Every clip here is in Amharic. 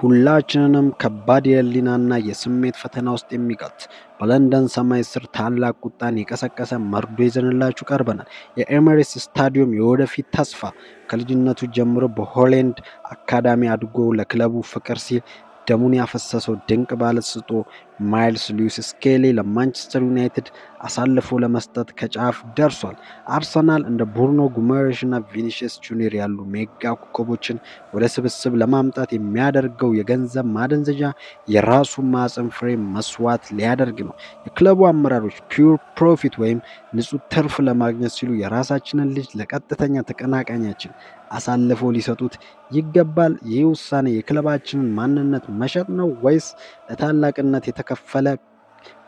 ሁላችንንም ከባድ የህሊናና የስሜት ፈተና ውስጥ የሚከት በለንደን ሰማይ ስር ታላቅ ቁጣን የቀሰቀሰ መርዶ ይዘንላችሁ ቀርበናል። የኤሚሬትስ ስታዲየም የወደፊት ተስፋ ከልጅነቱ ጀምሮ በሆላንድ አካዳሚ አድጎ ለክለቡ ፍቅር ሲል ደሙን ያፈሰሰው ድንቅ ባለተሰጥኦ ማይልስ ሉዊስ ስኬሊ ለማንቸስተር ዩናይትድ አሳልፎ ለመስጠት ከጫፍ ደርሷል። አርሰናል እንደ ብሩኖ ጉማሬሽ እና ቪኒሲየስ ጁኒየር ያሉ ሜጋ ኮከቦችን ወደ ስብስብ ለማምጣት የሚያደርገው የገንዘብ ማደንዘዣ የራሱን ማዕፀን ፍሬ መስዋዕት ሊያደርግ ነው። የክለቡ አመራሮች ፒውር ፕሮፊት ወይም ንጹህ ትርፍ ለማግኘት ሲሉ የራሳችንን ልጅ ለቀጥተኛ ተቀናቃኛችን አሳልፈው ሊሰጡት ይገባል። ይህ ውሳኔ የክለባችንን ማንነት መሸጥ ነው ወይስ ለታላቅነት የተከፈለ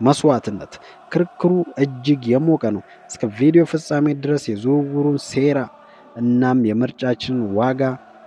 መስዋዕትነት? ክርክሩ እጅግ የሞቀ ነው። እስከ ቪዲዮ ፍጻሜ ድረስ የዝውውሩን ሴራ እናም የምርጫችንን ዋጋ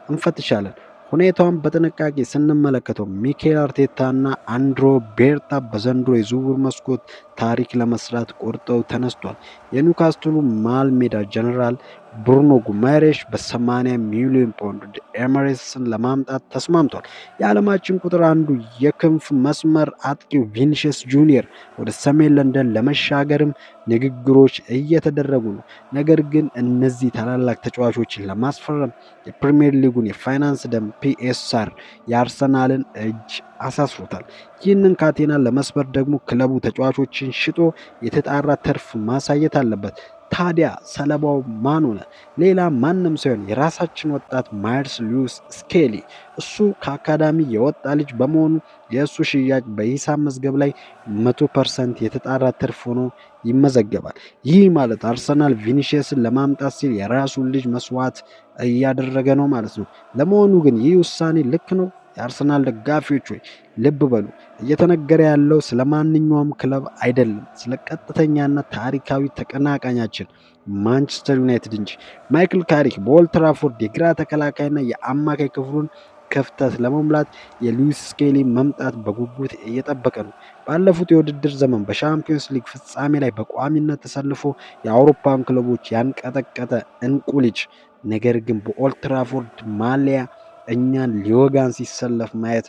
እንፈትሻለን። ሁኔታውን በጥንቃቄ ስንመለከተው ሚኬል አርቴታ እና አንድሮ ቤርታ በዘንድሮ የዝውውር መስኮት ታሪክ ለመስራት ቆርጠው ተነስቷል። የኒውካስትሉ መሃል ሜዳ ጀነራል ብሩኖ ጉማሬሽ በ80 ሚሊዮን ፓውንድ ኤሚሬትስን ለማምጣት ተስማምቷል። የዓለማችን ቁጥር አንዱ የክንፍ መስመር አጥቂው ቪኒሲየስ ጁኒየር ወደ ሰሜን ለንደን ለመሻገርም ንግግሮች እየተደረጉ ነው። ነገር ግን እነዚህ ታላላቅ ተጫዋቾችን ለማስፈረም የፕሪሚየር ሊጉን የፋይናንስ ደንብ ፒኤስአር የአርሰናልን እጅ አሳስሮታል። ይህንን ካቴና ለመስበር ደግሞ ክለቡ ተጫዋቾችን ሽጦ የተጣራ ትርፍ ማሳየት አለበት። ታዲያ ሰለባው ማን ሆነ? ሌላ ማንም ሳይሆን የራሳችን ወጣት ማይልስ ሉዊስ ስኬሊ። እሱ ከአካዳሚ የወጣ ልጅ በመሆኑ የእሱ ሽያጭ በሂሳብ መዝገብ ላይ 100% የተጣራ ትርፍ ሆኖ ይመዘገባል። ይህ ማለት አርሰናል ቪኒሲየስን ለማምጣት ሲል የራሱን ልጅ መስዋዕት እያደረገ ነው ማለት ነው። ለመሆኑ ግን ይህ ውሳኔ ልክ ነው? የአርሰናል ደጋፊዎች ሆይ ልብ በሉ፣ እየተነገረ ያለው ስለ ማንኛውም ክለብ አይደለም፣ ስለ ቀጥተኛና ታሪካዊ ተቀናቃኛችን ማንቸስተር ዩናይትድ እንጂ። ማይክል ካሪክ በኦልድ ትራፎርድ የግራ ተከላካይና የአማካይ ክፍሉን ክፍተት ለመሙላት የሉዊስ ስኬሊ መምጣት በጉጉት እየጠበቀ ነው። ባለፉት የውድድር ዘመን በሻምፒዮንስ ሊግ ፍጻሜ ላይ በቋሚነት ተሰልፎ የአውሮፓን ክለቦች ያንቀጠቀጠ እንቁ ልጅ፣ ነገር ግን በኦልድ ትራፎርድ ማሊያ እኛን ሊወጋን ሲሰለፍ ማየት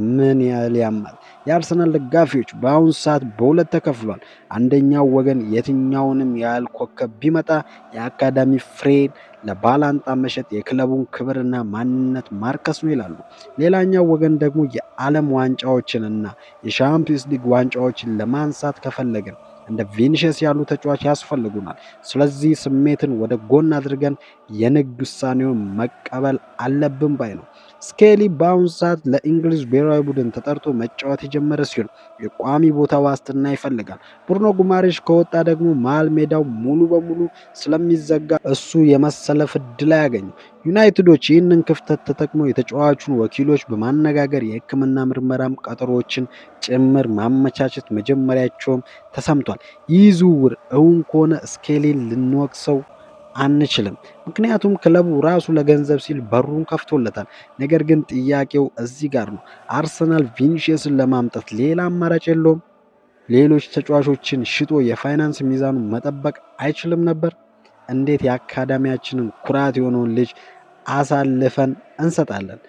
ምን ያህል ያማል። የአርሰናል ደጋፊዎች በአሁኑ ሰዓት በሁለት ተከፍሏል። አንደኛው ወገን የትኛውንም ያህል ኮከብ ቢመጣ የአካዳሚ ፍሬን ለባላንጣ መሸጥ የክለቡን ክብርና ማንነት ማርከስ ነው ይላሉ። ሌላኛው ወገን ደግሞ የዓለም ዋንጫዎችን እና የሻምፒዮንስ ሊግ ዋንጫዎችን ለማንሳት ከፈለግን እንደ ቪኒሲየስ ያሉ ተጫዋች ያስፈልጉናል። ስለዚህ ስሜትን ወደ ጎን አድርገን የንግድ ውሳኔውን መቀበል አለብን ባይ ነው። ስኬሊ በአሁኑ ሰዓት ለእንግሊዝ ብሔራዊ ቡድን ተጠርቶ መጫወት የጀመረ ሲሆን የቋሚ ቦታ ዋስትና ይፈልጋል። ብሩኖ ጉማሬሽ ከወጣ ደግሞ መሃል ሜዳው ሙሉ በሙሉ ስለሚዘጋ እሱ የመሰለፍ ዕድል አያገኝም። ዩናይትዶች ይህንን ክፍተት ተጠቅመው የተጫዋቹን ወኪሎች በማነጋገር የሕክምና ምርመራም ቀጠሮዎችን ጭምር ማመቻቸት መጀመሪያቸውም ተሰምቷል። ይህ ዝውውር እውን ከሆነ ስኬሊን ልንወቅሰው አንችልም፣ ምክንያቱም ክለቡ ራሱ ለገንዘብ ሲል በሩን ከፍቶለታል። ነገር ግን ጥያቄው እዚህ ጋር ነው። አርሰናል ቪኒሲየስን ለማምጣት ሌላ አማራጭ የለውም? ሌሎች ተጫዋቾችን ሽጦ የፋይናንስ ሚዛኑን መጠበቅ አይችልም ነበር? እንዴት የአካዳሚያችንን ኩራት የሆነውን ልጅ አሳልፈን እንሰጣለን?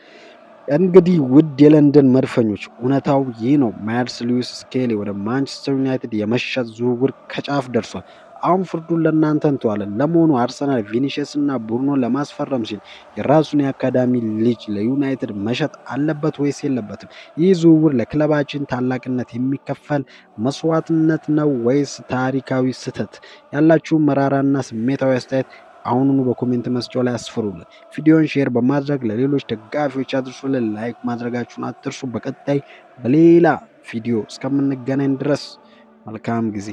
እንግዲህ ውድ የለንደን መድፈኞች፣ እውነታው ይህ ነው። ማይልስ ሉዊስ ስኬሊ ወደ ማንቸስተር ዩናይትድ የመሸጥ ዝውውር ከጫፍ ደርሷል። አሁን ፍርዱን ለእናንተ እንተዋለን። ለመሆኑ አርሰናል ቪኒሲየስ እና ብሩኖ ለማስፈረም ሲል የራሱን የአካዳሚ ልጅ ለዩናይትድ መሸጥ አለበት ወይስ የለበትም? ይህ ዝውውር ለክለባችን ታላቅነት የሚከፈል መስዋዕትነት ነው ወይስ ታሪካዊ ስህተት? ያላችሁ መራራና ስሜታዊ አስተያየት አሁኑኑ በኮሜንት መስጫው ላይ አስፍሩልን። ቪዲዮን ሼር በማድረግ ለሌሎች ደጋፊዎች አድርሱልን። ላይክ ማድረጋችሁን አትርሱ። በቀጣይ በሌላ ቪዲዮ እስከምንገናኝ ድረስ መልካም ጊዜ